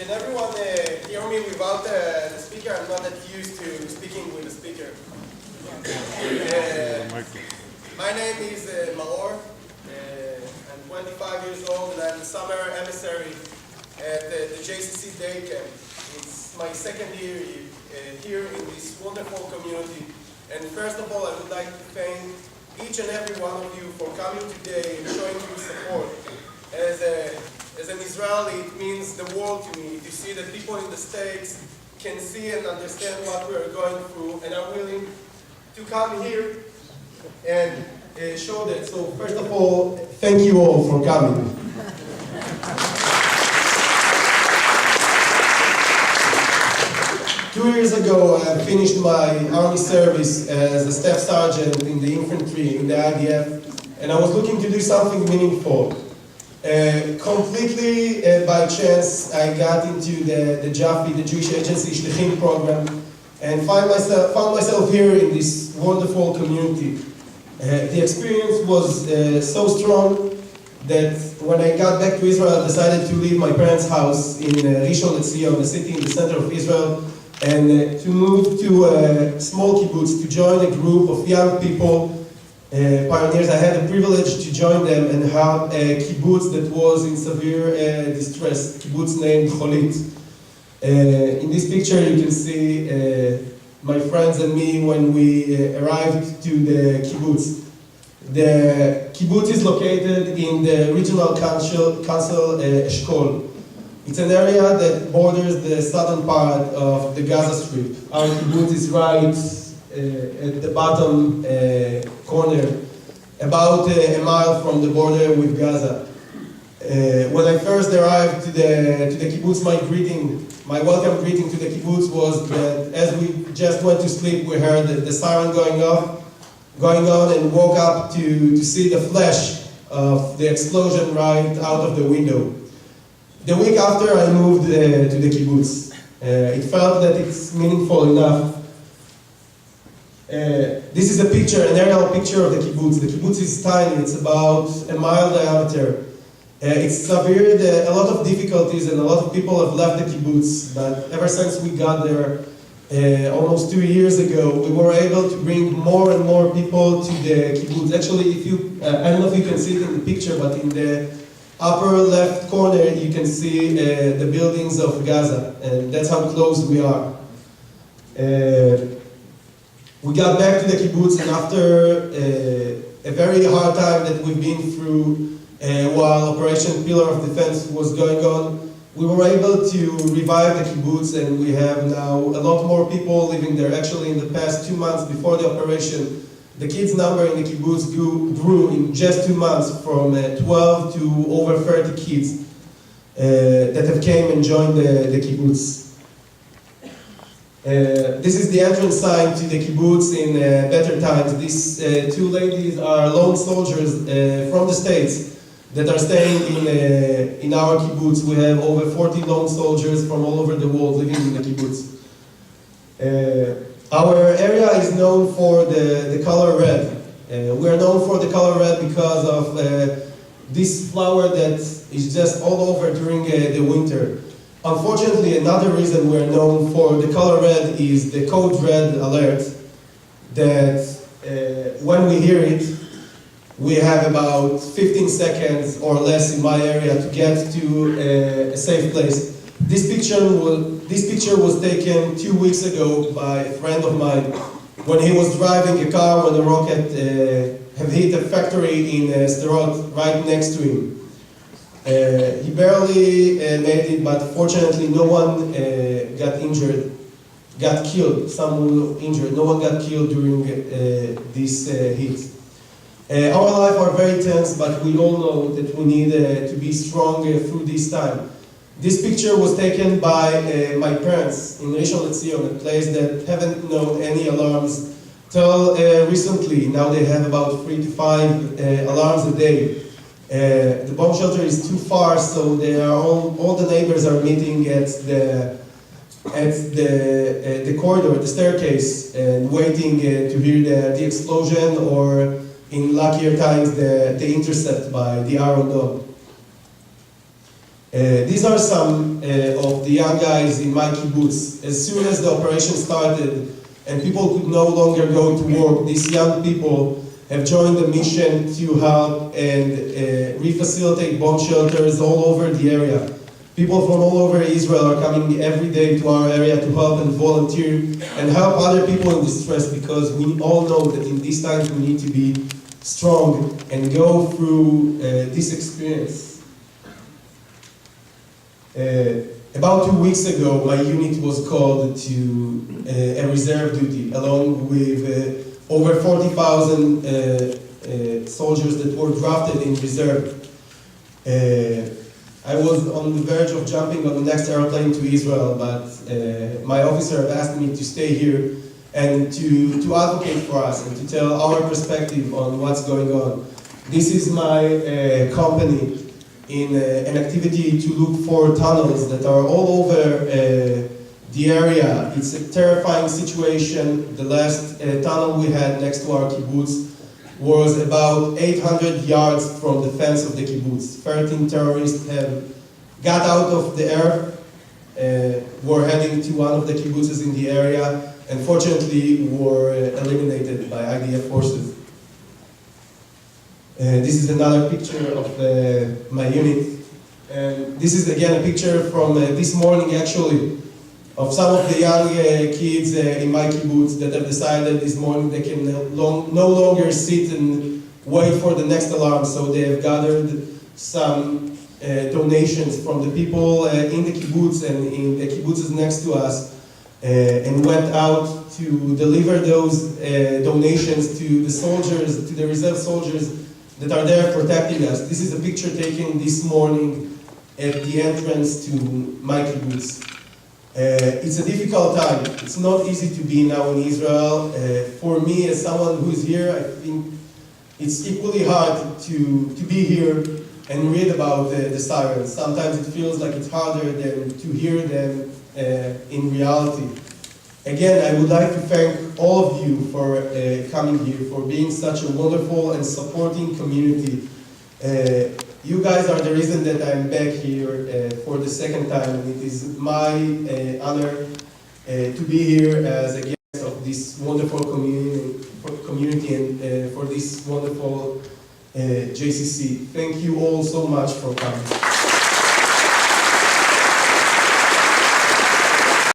Can everyone hear me without the speaker? I'm not that used to speaking with a speaker. My name is Maor. I'm 25 years old and I'm the summer emissary at the JCC Day Camp. It's my second year here in this wonderful community. And first of all, I would like to thank each and every one of you for coming today and showing your support. As an Israeli, it means the world to me to see that people in the States can see and understand what we're going through and are willing to come here and show that. So first of all, thank you all for coming. 2 years ago, I finished my army service as a staff sergeant in the infantry in the IDF, and I was looking to do something meaningful. Completely by chance, I got into the JAFI, the Jewish Agency Shlichim program, and found myself here in this wonderful community. The experience was so strong that when I got back to Israel, I decided to leave my parents' house in Rishon LeZion, a city in the center of Israel, and to move to a small kibbutz, to join a group of young people, pioneers. I had the privilege to join them and help a kibbutz that was in severe distress, kibbutz named Cholit. In this picture you can see my friends and me when we arrived to the kibbutz. The kibbutz is located in the Regional Council Eshkol. It's an area that borders the southern part of the Gaza Strip. Our kibbutz is right at the bottom corner, about a mile from the border with Gaza. When I first arrived to the kibbutz, my welcome greeting to the kibbutz was that as we just went to sleep, we heard the siren going on, and woke up to see the flash of the explosion right out of the window. The week after I moved to the kibbutz, it felt that it's meaningful enough. This is a picture, an aerial picture of the kibbutz. The kibbutz is tiny, it's about a mile diameter. It's suffered a lot of difficulties and a lot of people have left the kibbutz, but ever since we got there, almost 2 years ago, we were able to bring more and more people to the kibbutz. Actually, I don't know if you can see it in the picture, but in the upper left corner, you can see the buildings of Gaza, and that's how close we are. We got back to the kibbutz, and after a very hard time that we've been through while Operation Pillar of Defense was going on, we were able to revive the kibbutz, and we have now a lot more people living there. Actually, in the past 2 months before the operation, the kids' number in the kibbutz grew in just 2 months from 12 to over 30 kids that have came and joined the kibbutz. This is the entrance sign to the kibbutz in better times. These two ladies are lone soldiers from the States that are staying in our kibbutz. We have over 40 lone soldiers from all over the world living in the kibbutz. Our area is known for the color red. We are known for the color red because of this flower that is just all over during the winter. Unfortunately, another reason we're known for the color red is the code red alert, that when we hear it, we have about 15 seconds or less in my area to get to a safe place. This picture was taken 2 weeks ago by a friend of mine when he was driving a car when a rocket had hit a factory in Sderot right next to him. He barely made it, but fortunately no one got killed. Some were injured. No one got killed during this hit. Our lives are very tense, but we all know that we need to be strong through this time. This picture was taken by my parents in Rishon LeZion, a place that haven't known any alarms till recently. Now they have about 3 to 5 alarms a day. The bomb shelter is too far, so they are all the neighbors are meeting at the corridor, the staircase, and waiting to hear the explosion, or in luckier times, the intercept by the Iron Dome. These are some of the young guys in my kibbutz. As soon as the operation started and people could no longer go to work, these young people have joined the mission to help and refacilitate bomb shelters all over the area. People from all over Israel are coming every day to our area to help and volunteer and help other people in distress, because we all know that in these times we need to be strong and go through this experience. About 2 weeks ago, my unit was called to a reserve duty, along with over 40,000 soldiers that were drafted in reserve. I was on the verge of jumping on the next airplane to Israel, but my officer asked me to stay here and to advocate for us and to tell our perspective on what's going on. This is my company in an activity to look for tunnels that are all over the area. It's a terrifying situation. The last tunnel we had next to our kibbutz was about 800 yards from the fence of the kibbutz. 13 terrorists have got out of the air, were heading to one of the kibbutzes in the area, and fortunately were eliminated by IDF forces. This is another picture of my unit. And this is again a picture from this morning, actually, of some of the young kids in my kibbutz that have decided this morning they can no longer sit and wait for the next alarm. So they have gathered some donations from the people in the kibbutz and in the kibbutzes next to us, and went out to deliver those donations to the soldiers, to the reserve soldiers that are there protecting us. This is a picture taken this morning at the entrance to my kibbutz. It's a difficult time. It's not easy to be now in Israel. For me, as someone who is here, I think it's equally hard to be here and read about the sirens. Sometimes it feels like it's harder than to hear them in reality. Again, I would like to thank all of you for coming here, for being such a wonderful and supporting community. You guys are the reason that I'm back here for the second time, and it is my honor to be here as a guest of this wonderful community and for this wonderful JCC. Thank you all so much for coming.